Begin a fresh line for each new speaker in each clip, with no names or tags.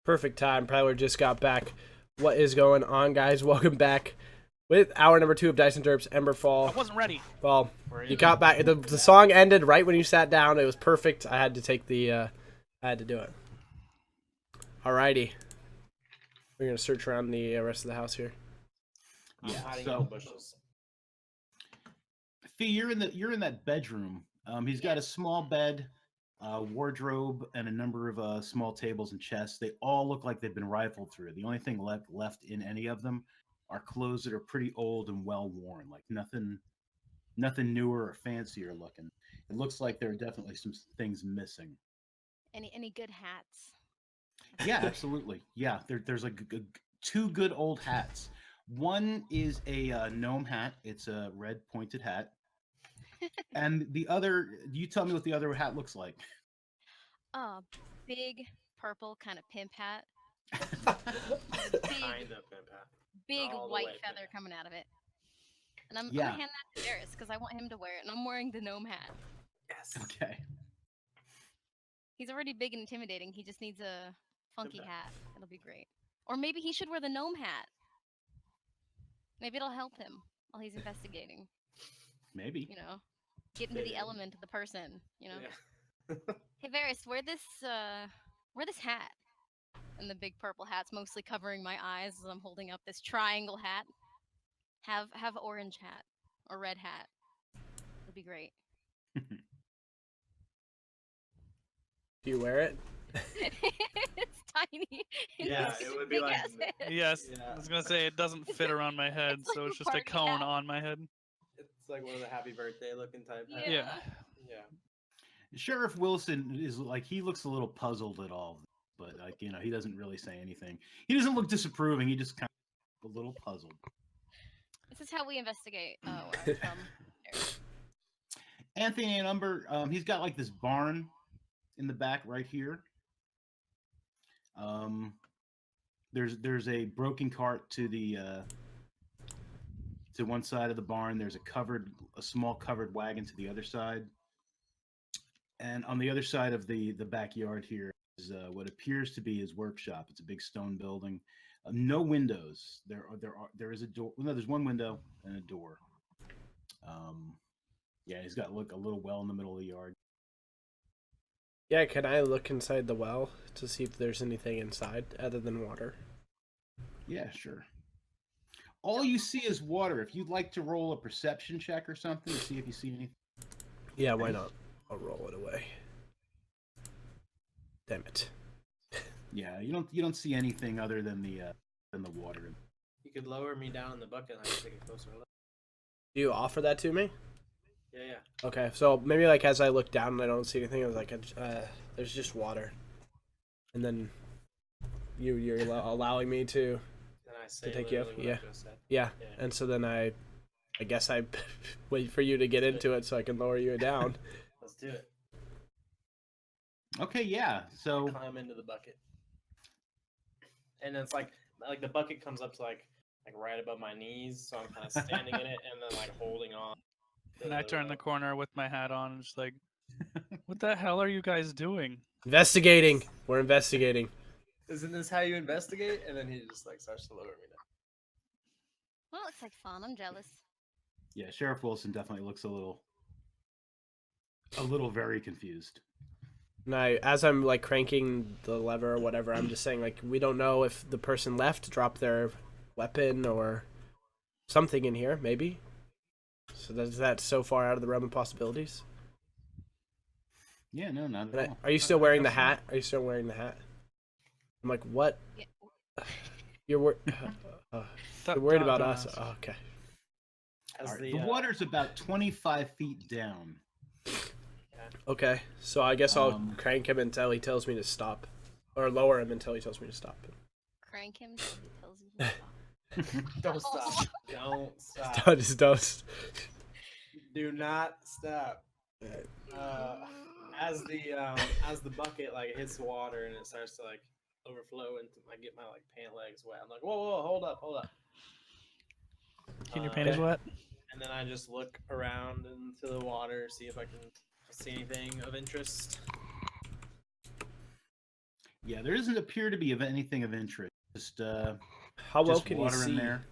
Perfect time. Prylor just got back. What is going on, guys? Welcome back with hour number 2 of DiceNDerps Emberfall.
I wasn't ready.
Well, you got back. The song ended right when you sat down. It was perfect. I had to take the. I had to do it. Alrighty. We're gonna search around the rest of the house here.
Yeah. So, Fee, you're in that bedroom. He's got a small bed, wardrobe, and a number of small tables and chests. They all look like they've been rifled through. The only thing left in any of them are clothes that are pretty old and well worn, like nothing newer or fancier looking. It looks like there are definitely some things missing.
Any good hats?
Yeah, absolutely. Yeah, there's like two good old hats. One is a gnome hat. It's a red pointed hat. And the other, you tell me what the other hat looks like.
Big purple kind of pimp hat. Big white feather coming out of it. And I'm gonna hand that to Darius because I want him to wear it, and I'm wearing the gnome hat.
Yes. Okay.
He's already big and intimidating. He just needs a funky hat. It'll be great. Or maybe he should wear the gnome hat. Maybe it'll help him while he's investigating.
Maybe.
You know, get into the element of the person. You know. Yeah. Hey Varys, wear this hat. And the big purple hat's mostly covering my eyes as I'm holding up this triangle hat. Have orange hat or red hat. It'll be great.
Do you wear it?
It's tiny.
Yeah, it would be like.
Yes, yeah. I was gonna say it doesn't fit around my head,
It's
so
like
it's just a cone on my head.
It's like one of the happy birthday looking type.
Yeah.
Sheriff Wilson is like, he looks a little puzzled at all, but like, you know, he doesn't really say anything. He doesn't look disapproving. He just kind of a little puzzled.
This is how we investigate.
Anthony and Umber, he's got like this barn in the back right here. There's a broken cart to the to one side of the barn. There's a small covered wagon to the other side. And on the other side of the backyard here is what appears to be his workshop. It's a big stone building. No windows. There is a door. No, there's one window and a door. Yeah, he's got a little well in the middle of the yard.
Yeah, can I look inside the well to see if there's anything inside other than water?
Yeah, sure. All you see is water. If you'd like to roll a perception check or something to see if you see anything.
Yeah, why not? I'll roll it away. Damn it.
Yeah, you don't see anything other than the water.
You could lower me down in the bucket and I could take a closer look.
Do you offer that to me?
Yeah.
Okay, so maybe like as I look down and I don't see anything, I was like, there's just water. And then you're allowing me to take you up. Yeah. And so then I guess I wait for you to get into it so I can lower you down.
Let's do it.
Okay, yeah. So
climb into the bucket. And it's like the bucket comes up to like right above my knees, so I'm kind of standing in it and then like holding on.
And I turn the corner with my hat on and just like, what the hell are you guys doing?
Investigating. We're investigating.
Isn't this how you investigate? And then he just like starts to lower me down.
Well, it looks like fun. I'm jealous.
Yeah, Sheriff Wilson definitely looks a little very confused.
And as I'm like cranking the lever or whatever, I'm just saying like, we don't know if the person left dropped their weapon or something in here, maybe. So that's so far out of the realm of possibilities.
Yeah, no, not at all.
Are you still wearing the hat? Are you still wearing the hat? I'm like, what? Yeah. You're worried about us? Oh, okay.
Right, the water's about 25 feet down.
Okay, so I guess I'll crank him until he tells me to stop. Or lower him until he tells me to stop.
Crank him until he tells you to stop.
Don't stop. Don't stop.
Just don't.
Do not stop. As the bucket like hits the water and it starts to like overflow and I get my like pant legs wet. I'm like, whoa, hold up.
Can your panties wet?
And then I just look around into the water, see if I can see anything of interest.
Yeah, there doesn't appear to be of anything of interest. Just
How well
just
can you
water
see?
in there.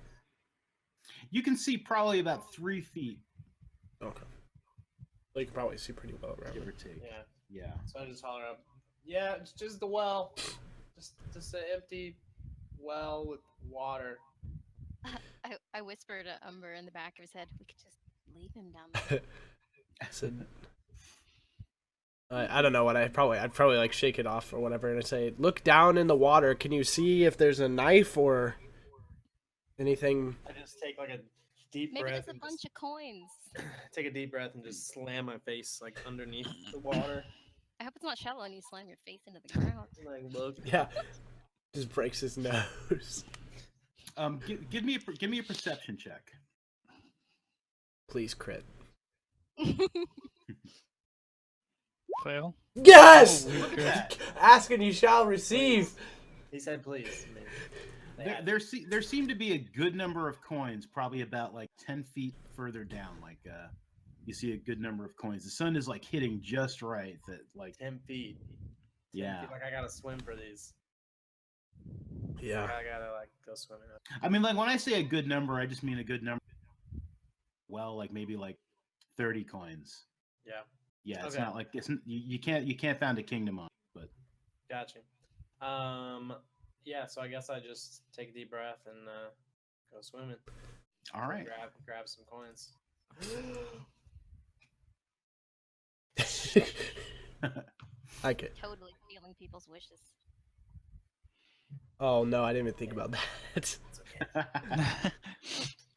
You can see probably about 3 feet,
Okay. So you can probably see pretty well around
give or
it.
take.
Yeah.
Yeah.
So I just holler up. Yeah, it's just the well. Just an empty well with water.
I whispered to Umber in the back of his head, we could just leave him down there.
I said, I don't know what I'd probably like shake it off or whatever, and I say, look down in the water. Can you see if there's a knife or anything?
I just take like a deep
Maybe
breath
there's a
and
bunch of coins.
take a deep breath and just slam my face like underneath the water.
I hope it's not shallow and you slam your face into the ground.
And like look.
Yeah, just breaks his nose.
Give me a perception check.
Please crit.
Fail.
Yes!
Oh,
Look at that.
Ask and you shall receive.
He said please. I mean,
There seem to be a good number of coins, probably about like 10 feet further down. Like you see a good number of coins. The sun is like hitting just right. That like
10 feet. 10
yeah.
feet, like I gotta swim for these.
Yeah.
Like, I gotta like go swimming.
I mean, like when I say a good number, I just mean a good number. Well, like maybe like 30 coins.
Yeah.
Yeah, it's
Okay.
not like you can't found a kingdom on it, but
Gotcha. Yeah, so I guess I just take a deep breath and go swimming.
all right.
Grab some coins.
I could.
Totally stealing people's wishes.
Oh no, I didn't even think about that.
It's okay.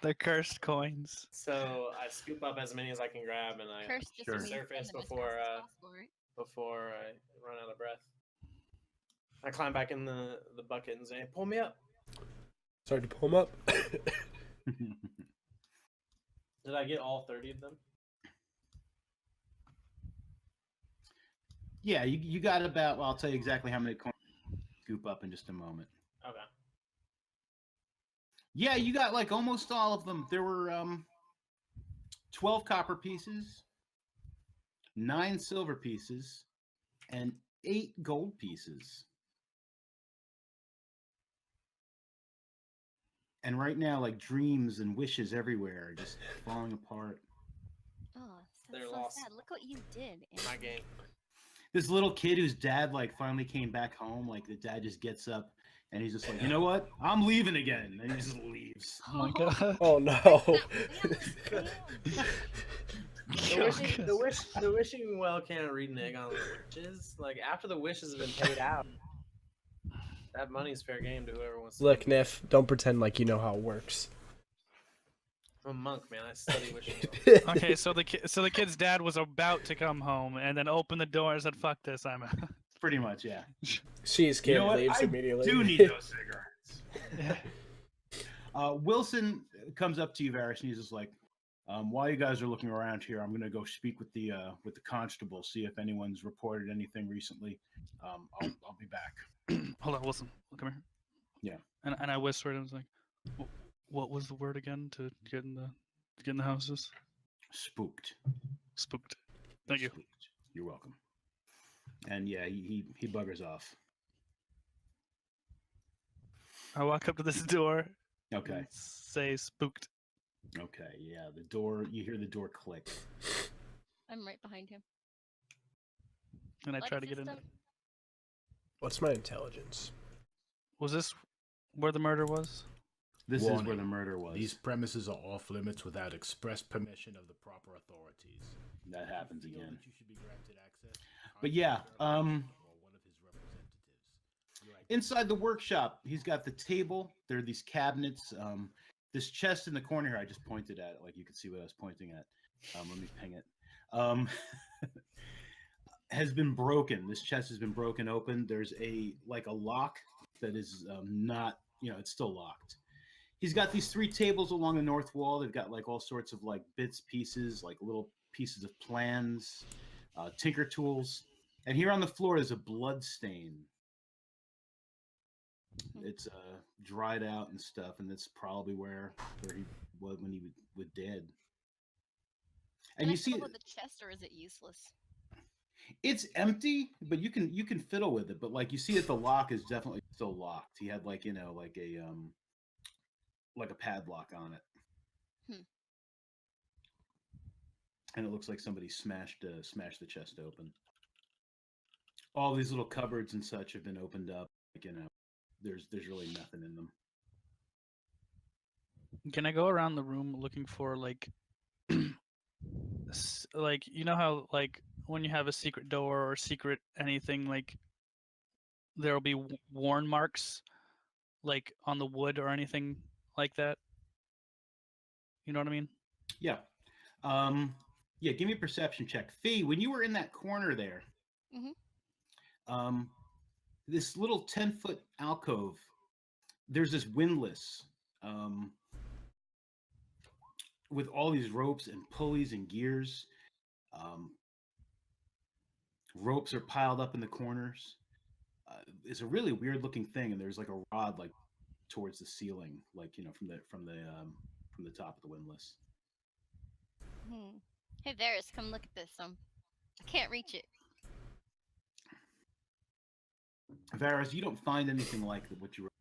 The cursed coins.
So I scoop up as many as I can grab, and I
Curse just
Sure.
means
Surface
send them as
before,
fast as possible, right?
before I run out of breath. I climb back in the bucket and say, "Pull me up."
Started to pull him up.
Did I get all 30 of them?
Yeah, you got about. Well, I'll tell you exactly how many coins you scoop up in just a moment.
Okay.
Yeah, you got like almost all of them. There were 12 copper pieces, 9 silver pieces, and 8 gold pieces. And right now, like dreams and wishes everywhere are just falling apart.
Oh,
They're
that's so
lost.
sad. Look what you did.
My
Andrew.
game.
This little kid whose dad like finally came back home, like the dad just gets up and he's just like, you know what? I'm leaving again. And he just leaves.
Oh my god.
Oh no.
The wishing well can't renege on the wishes. Like after the wishes have been paid out, that money's fair game to whoever wants to.
Look, Niff, don't pretend like you know how it works.
I'm a monk, man. I study wishing well.
Okay, so the kid's dad was about to come home and then opened the door and said, "Fuck this, I'm out."
Pretty much, yeah.
She's kid
You know what?
leaves
I
immediately.
do need those cigarettes.
Yeah.
Wilson comes up to you, Varys, and he's just like, while you guys are looking around here, I'm gonna go speak with the constable, see if anyone's reported anything recently. I'll be back.
Hold on, Wilson. Come here.
Yeah.
And I whispered and was like, "What was the word again to get in the houses?"
Spooked.
Spooked. Thank you.
Spooked. You're welcome. And yeah, he buggers off.
I walk up to this door.
Okay.
And say spooked.
Okay. Yeah. The door. You hear the door click.
I'm right behind him.
And I
Light
try to get in.
system.
What's my intelligence?
Was this where the murder was?
This is where
Warning.
the murder was.
These premises are off limits without express permission of the proper authorities.
That happens
Feel
again.
that you should be granted access?
But yeah,
Or one of his representatives. Your
inside the workshop, he's got the table. There are these cabinets. This chest in the corner here, I just pointed at it, like you could see what I was pointing at. Let me ping it. Has been broken. This chest has been broken open. There's a lock that is not, it's still locked. He's got these 3 tables along the north wall. They've got like all sorts of like bits, pieces, like little pieces of plans, tinker tools. And here on the floor is a blood stain. It's dried out and stuff, and that's probably where he was when he was dead. And
Can
you
I
see,
fill with the chest, or is it useless?
It's empty, but you can fiddle with it. But like you see that the lock is definitely still locked. He had like like a padlock on it, and it looks like somebody smashed the chest open. All these little cupboards and such have been opened up. Like, there's really nothing in them.
Can I go around the room looking for like, like you know how like when you have a secret door or secret anything, like there will be worn marks, like on the wood or anything like that. You know what I mean?
Yeah. Yeah. Give me a perception check, Fee. When you were in that corner there, this little 10-foot alcove. There's this windlass. With all these ropes and pulleys and gears. Ropes are piled up in the corners. It's a really weird looking thing, and there's like a rod like towards the ceiling, like from the top of the windlass.
Hey Varys, come look at this. I can't reach it.
Varys, you don't find anything like what you were.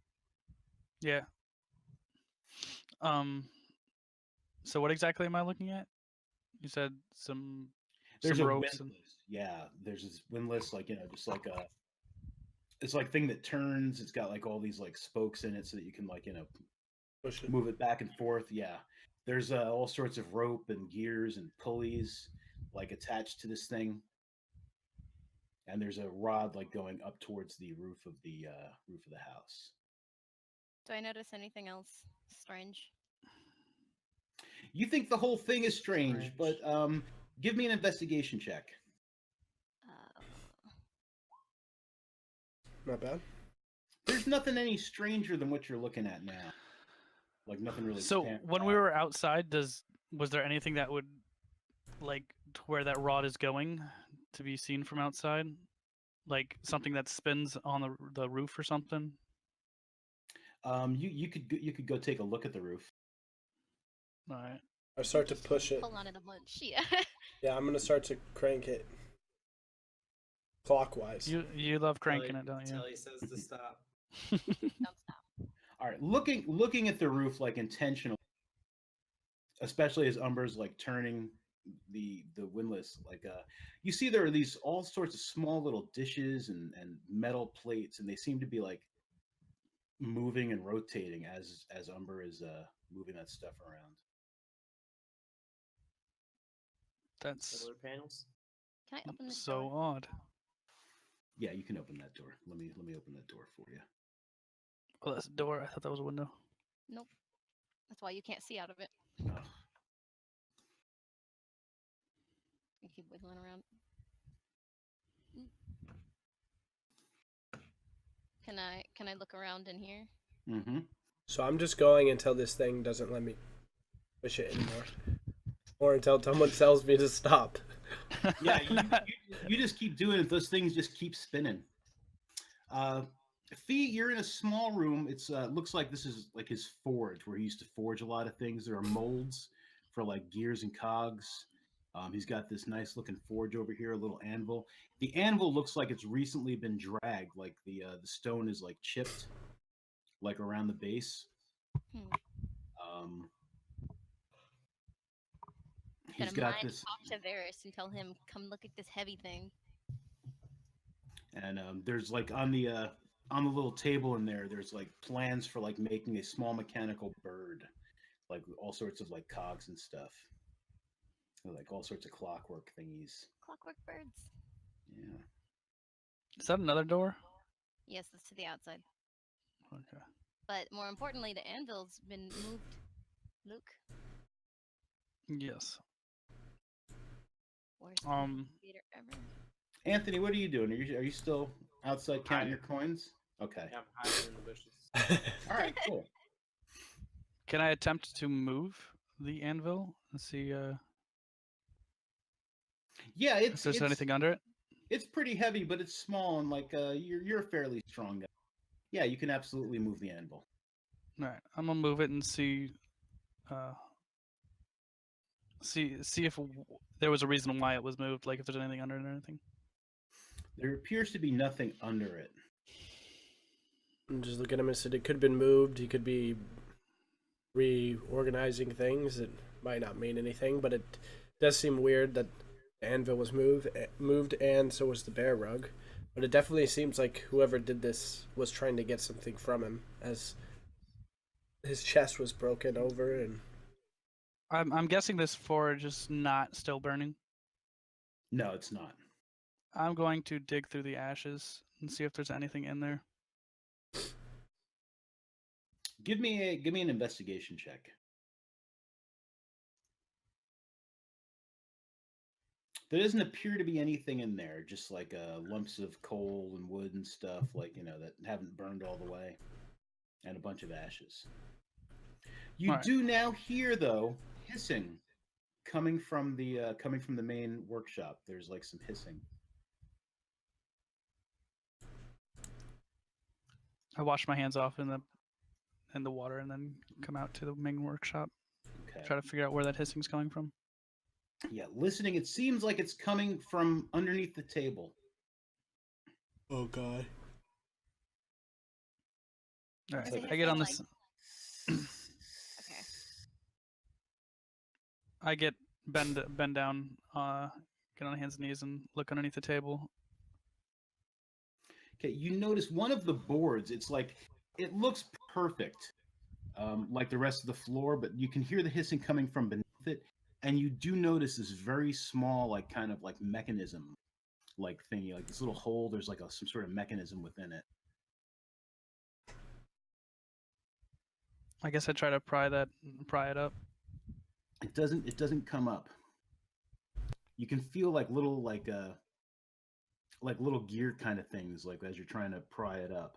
Yeah. So what exactly am I looking at? You said
There's
some
a
ropes.
windlass. Yeah, there's this windlass, like just like it's like thing that turns. It's got like all these like spokes in it, so that you can like
push it,
move it back and forth. Yeah, there's all sorts of rope and gears and pulleys like attached to this thing, and there's a rod like going up towards the roof of the house.
Do I notice anything else strange?
You think the whole thing is strange, but give me an investigation check.
Not bad.
There's nothing any stranger than what you're looking at now. Like nothing really.
So when we were outside, was there anything that would like to where that rod is going to be seen from outside? Like something that spins on the roof or something?
You could go take a look at the roof.
All right.
I start to push it.
Pull on it a bunch. Yeah.
Yeah, I'm gonna start to crank it clockwise.
You love cranking it, don't you?
Until he says to stop.
Don't stop.
All right, looking at the roof like intentionally, especially as Umber's like turning the windlass, like you see there are these all sorts of small little dishes and metal plates, and they seem to be like moving and rotating as Umber is moving that stuff around.
That's
solar panels.
Can I open this
so
door?
odd.
Yeah, you can open that door. Let me open that door for you.
Oh, that's a door. I thought that was a window.
Nope. That's why you can't see out of it.
Oh.
You keep wiggling around. Can I look around in here?
Mm-hmm.
So I'm just going until this thing doesn't let me push it anymore, or until someone tells me to stop.
Yeah, you just keep doing it. Those things just keep spinning. Fee, you're in a small room. It's looks like this is like his forge, where he used to forge a lot of things. There are molds for like gears and cogs. He's got this nice looking forge over here, a little anvil. The anvil looks like it's recently been dragged, like the stone is like chipped, like around the base. He's got this.
Talk to Varys and tell him, come look at this heavy thing.
And there's like on the little table in there, there's like plans for like making a small mechanical bird, like all sorts of like cogs and stuff, like all sorts of clockwork thingies.
Clockwork birds.
Yeah.
Is that another door?
Yes, it's to the outside.
Okay.
But more importantly, the anvil's been moved. Luke.
Yes.
Worst theater ever.
Anthony, what are you doing? Are you still outside counting your coins? Okay.
Yeah, I'm hiding in the bushes.
All right, cool.
Can I attempt to move the anvil and see
Yeah,
if there's anything under it?
It's pretty heavy, but it's small, and like you're a fairly strong guy. Yeah, you can absolutely move the anvil.
All right, I'm gonna move it and see if there was a reason why it was moved, like if there's anything under it or anything.
There appears to be nothing under it.
And just look at him and said it could have been moved. He could be reorganizing things. It might not mean anything, but it does seem weird that the anvil was moved, and so was the bear rug. But it definitely seems like whoever did this was trying to get something from him, as his chest was broken over. And
I'm guessing this forge is not still burning.
No, it's not.
I'm going to dig through the ashes and see if there's anything in there.
Give me an investigation check. There doesn't appear to be anything in there, just like lumps of coal and wood and stuff, like that haven't burned all the way, and a bunch of ashes. You do now hear though hissing coming from the main workshop. There's like some hissing.
I wash my hands off in the water and then come out to the main workshop.
Okay.
Try to figure out where that hissing's coming from.
Yeah, listening, it seems like it's coming from underneath the table.
oh god.
All right,
Is it
I get on
like-
this.
Okay.
I get bend down, get on hands and knees and look underneath the table.
Okay, you notice one of the boards. It's like it looks perfect, like the rest of the floor, but you can hear the hissing coming from beneath it, and you do notice this very small, like kind of like mechanism, like thingy, like this little hole. There's like some sort of mechanism within it.
I guess I try to pry it up.
It doesn't come up. You can feel like little little gear kind of things, like as you're trying to pry it up.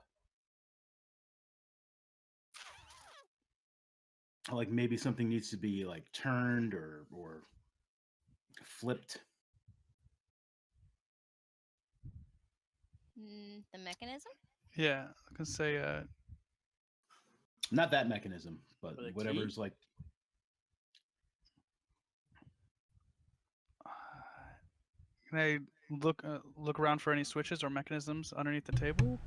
Like maybe something needs to be like turned or flipped.
The mechanism?
Yeah, I can say
Not that mechanism, but
With a
whatever's
key?
like.
can I look around for any switches or mechanisms underneath the table?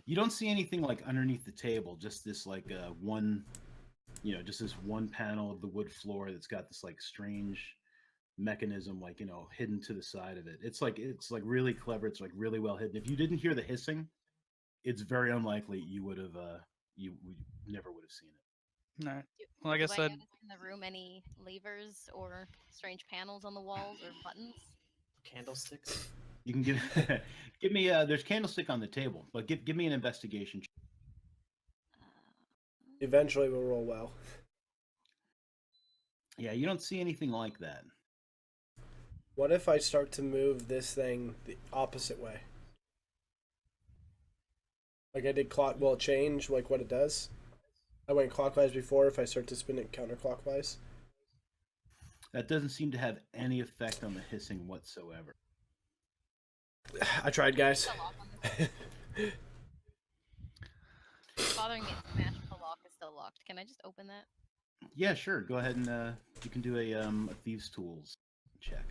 You don't see anything like underneath the table. Just this like one, just this one panel of the wood floor that's got this like strange mechanism, like hidden to the side of it. It's like really clever. It's like really well hidden. If you didn't hear the hissing, it's very unlikely you would have you never would have seen it.
All right. Well, I guess
Do I
I'd
notice in the room any levers or strange panels on the walls or buttons?
Candlesticks.
You can give give me there's candlestick on the table, but give me an investigation.
Eventually we'll roll well.
Yeah, you don't see anything like that.
What if I start to move this thing the opposite way? Like I did will it change like what it does? I went clockwise before. If I start to spin it counterclockwise?
That doesn't seem to have any effect on the hissing whatsoever.
I tried, guys.
It's bothering me. It's smashed. The lock is still locked. Can I just open that?
Yeah, sure. Go ahead and you can do a thieves' tools check.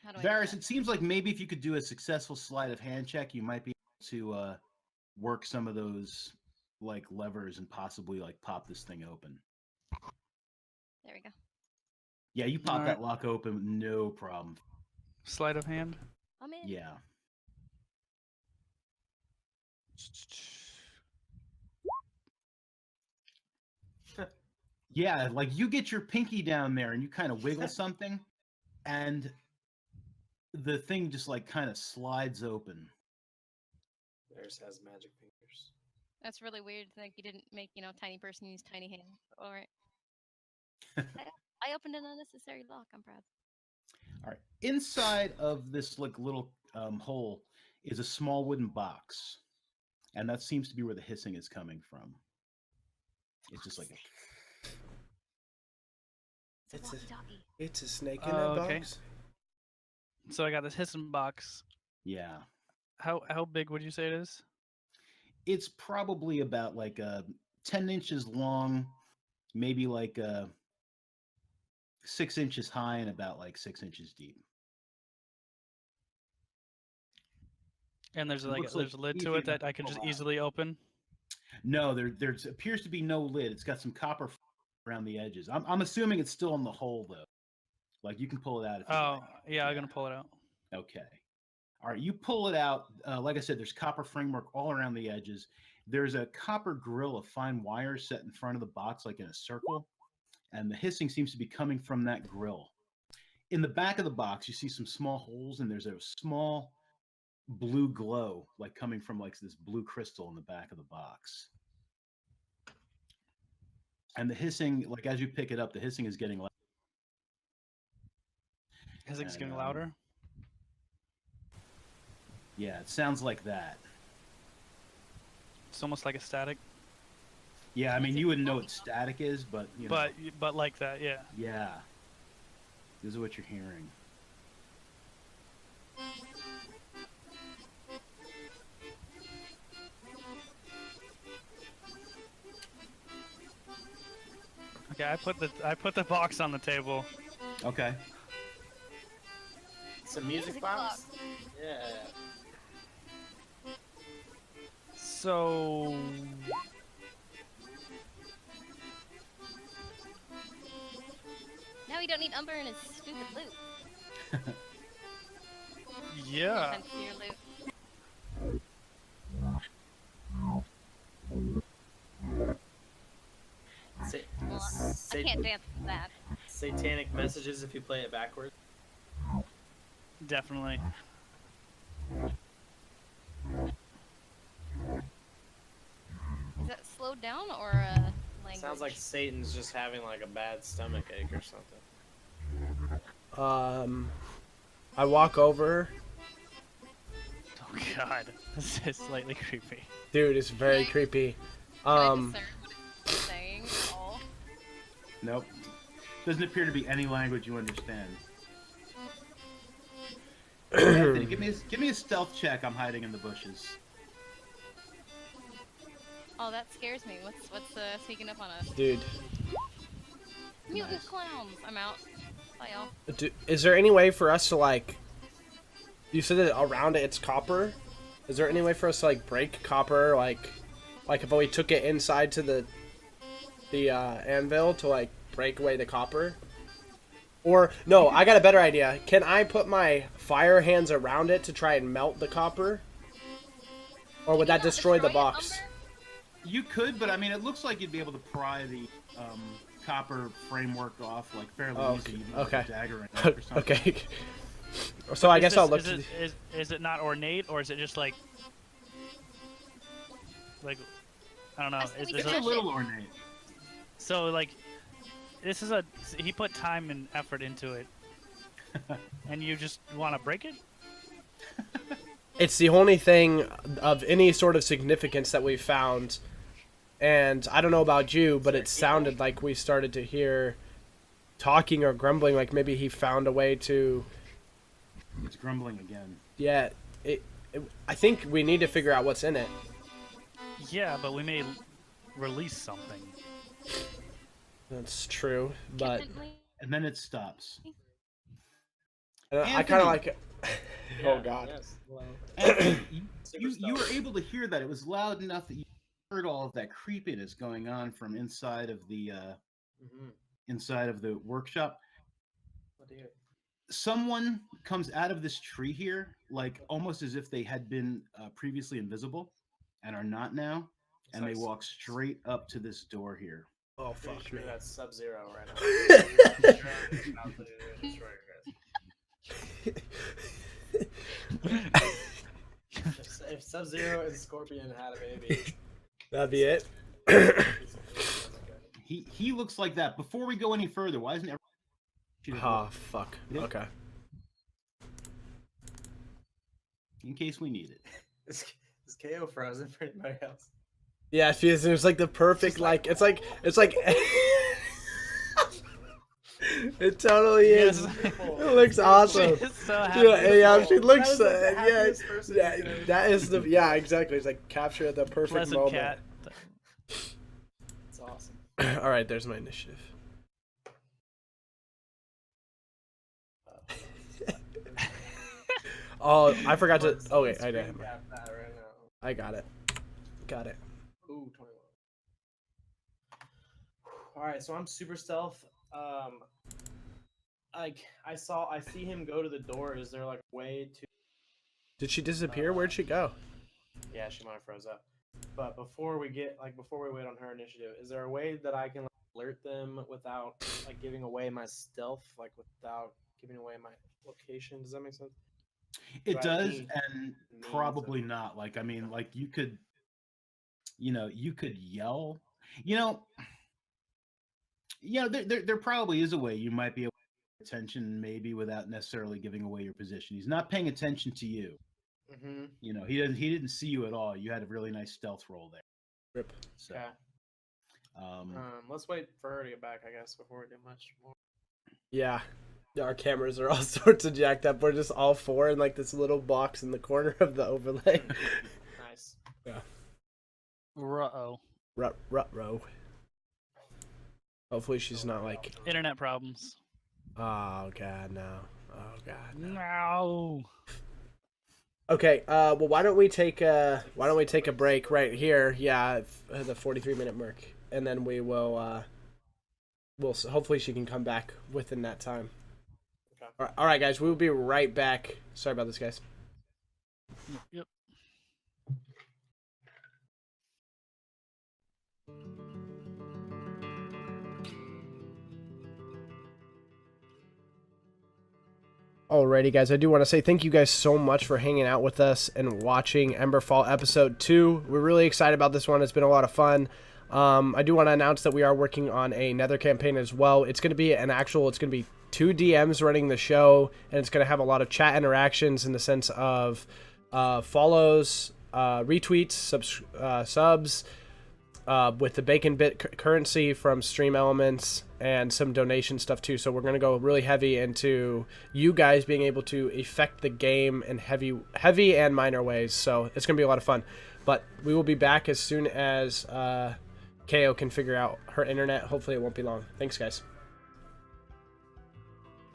How do I do
Varys,
that?
it seems like maybe if you could do a successful sleight of hand check, you might be able to work some of those like levers and possibly like pop this thing open.
There we go.
Yeah, you pop
All
that
right.
lock open, no problem.
sleight of hand.
I'm in.
Yeah. Yeah, like you get your pinky down there and you kind of wiggle something, and the thing just like kind of slides open.
Theirs has magic fingers.
That's really weird. Like you didn't make tiny person use tiny hands. All right. I opened an unnecessary lock. I'm proud.
All right. Inside of this like little hole is a small wooden box, and that seems to be where the hissing is coming from. It's just like
It's a-
walkie-talkie.
It's a snake in a
Okay.
box.
So I got this hissing box.
yeah.
How big would you say it is?
It's probably about like 10 inches long, maybe like 6 inches high, and about like 6 inches deep.
And there's like
looks like
there's a lid
easy
to it
enough
that I can
to
just
pull out.
easily open.
No, there appears to be no lid. It's got some copper around the edges. I'm assuming it's still in the hole though. Like you can pull it out if you
Oh
like.
yeah, I'm gonna pull it out.
Okay. All right, you pull it out. Like I said, there's copper framework all around the edges. There's a copper grill of fine wire set in front of the box, like in a circle, and the hissing seems to be coming from that grill. In the back of the box, you see some small holes, and there's a small blue glow, like coming from like this blue crystal in the back of the box. And the hissing, like as you pick it up, the hissing is getting louder.
Hissing's getting louder.
Yeah, it sounds like that.
It's almost like a static.
Yeah, I mean, you wouldn't know what static is, but you know.
But like that, yeah.
Yeah. This is what you're hearing.
Okay, I put the box on the table.
Okay.
It's a music box? Yeah.
So
Now we don't need Umber and his stupid loot.
yeah.
Thanks for your loot. Well, I can't dance to that.
Satanic messages if you play it backwards.
Definitely.
Is that slowed down or language?
Sounds like Satan's just having like a bad stomach ache or something.
I walk over.
Oh god, this is slightly creepy.
Dude, it's very creepy.
Can I discern what it's saying at all?
Nope. Doesn't appear to be any language you understand. Anthony, give me a stealth check. I'm hiding in the bushes.
Oh, that scares me. What's sneaking up on us?
Dude,
Mutant
Nice.
clowns. I'm out. Bye, y'all.
is there any way for us to like? You said that around it it's copper. Is there any way for us to like break copper, like if we took it inside to the anvil to like break away the copper? Or no, I got a better idea. Can I put my fire hands around it to try and melt the copper? Or would that destroy the box?
Umber?
You could, but I mean, it looks like you'd be able to pry the copper framework off like fairly easy. You'd need
Okay.
a dagger in it or something.
Okay. So I guess I'll look.
Is it not ornate, or is it just like I don't know?
I think
Is
we
It's
it,
a little ornate.
so like this is he put time and effort into it, and you just want to break it?
It's the only thing of any sort of significance that we found. And I don't know about you, but it sounded like we started to hear talking or grumbling, like maybe he found a way to...
It's grumbling again.
Yeah, I think we need to figure out what's in it.
Yeah, but we may release something.
That's true, but
Instantly?
And then it stops.
I kind of like it. Oh, God.
Yes. Well,
And
super
you were
stealth.
able to hear that. It was loud enough that you heard all of that creepiness going on from inside of the workshop.
What do you?
Someone comes out of this tree here, like almost as if they had been previously invisible and are not now, and they walk straight up to this door here.
Oh,
Pretty
fuck
sure
me.
that's Sub-Zero right now. If Sub-Zero and Scorpion had a baby,
That'd be it.
He looks like that. Before we go any further, why isn't everyone...
Oh, fuck.
Yep.
Okay.
In case we need it.
is KO frozen for anybody else?
Yeah, it was like the perfect, like, it's like... It totally is.
Yes.
It looks awesome.
She's so happy.
Yeah, she looks.
That is, like, the
Yeah,
happiest person
yeah,
you know.
that is the. Yeah, exactly. It's like capture the perfect
Pleasant
moment.
cat.
It's awesome.
All right, there's my initiative. Oh, I forgot to.
Let's-
Oh
let's
wait, I did.
screen cap that right now.
I got it. Got it.
Ooh, 21. All right, so I'm super stealth. Like I see him go to the door. Is there like a way to?
Did she disappear? Where'd she go?
Yeah, she might have froze up. But before we wait on her initiative, is there a way that I can like, alert them without like giving away my stealth, like without giving away my location? Does that make sense?
It
Do I have
does,
any
and
means
probably
of-
not. Like, I mean, like you could yell. You know, there probably is a way you might be able to pay attention, maybe without necessarily giving away your position. He's not paying attention to you.
Mm-hmm.
You know, he didn't see you at all. You had a really nice stealth roll there.
Rip.
So,
Okay.
um,
Let's wait for her to get back, I guess, before we do much more.
Yeah. Our cameras are all sorts of jacked up. We're just all four in like this little box in the corner of the overlay.
Nice.
Yeah.
Uh-oh.
Rut-row. Hopefully she's not like.
Internet problems.
Oh god, no. Oh god. No.
No.
Okay. Well, why don't we take a break right here? Yeah, the 43-minute mark, and then we will. Hopefully she can come back within that time.
Okay.
All right, guys. We will be right back. Sorry about this, guys.
Yep.
Alrighty, guys, I do want to say thank you guys so much for hanging out with us and watching Emberfall Episode 2. We're really excited about this one. It's been a lot of fun. I do want to announce that we are working on a Nether campaign as well. It's going to be it's going to be 2 DMs running the show, and it's going to have a lot of chat interactions in the sense of follows, retweets, subs, with the Bacon Bit currency from Stream Elements, and some donation stuff too. So we're going to go really heavy into you guys being able to affect the game in heavy and minor ways. So it's going to be a lot of fun. But we will be back as soon as KO can figure out her internet. Hopefully it won't be long. Thanks, guys.